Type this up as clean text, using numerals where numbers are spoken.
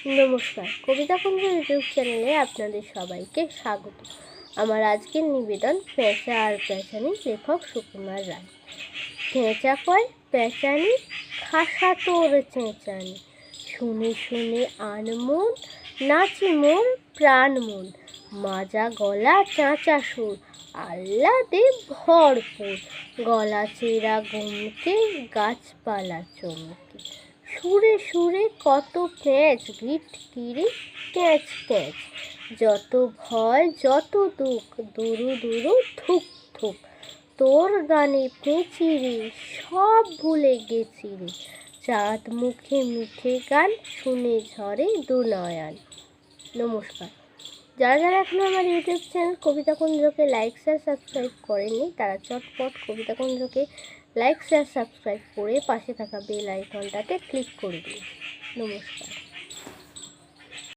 নমস্কার, কবিতা কুঞ্জ ইউটিউব চ্যানেলে আপনাদের সবাইকে স্বাগত। আমার আজকের নিবেদন পেঁচা আর পেঁচানি, লেখক সুকুমার রায়। পেঁচা কয় পেঁচানি, খাসা তোর চেঁচানি, শুনে শুনে আনমন, নাচি মোর প্রাণ মন, মাজা গলা চাঁচা সুর, আহ্লাদে ভরপুর, গলা চেরা গুমকে, গাছপালা চমকে, সুরে সুরে কত প্যাঁচ, ঘিটকিরি ক্যাঁচ ক্যাঁচ, যত ভয় যত দুঃখ, দুরু দুরু ধুক ধুক, তোর গানে পেঁচিরি সব ভুলে গেছি রে, চাঁদ মুখে মিঠে গান, শুনে ঝরে দু নয়ন। নমস্কার। যারা যারা এখনো আমার ইউটিউব চ্যানেল কবিতা কুঞ্জকে লাইক শেয়ার সাবস্ক্রাইব করেননি, তারা চটপট কবিতা কুঞ্জকে লাইক শেয়ার সাবস্ক্রাইব করে পাশে থাকা বেল আইকনটাকে ক্লিক করে দিন। নমস্কার।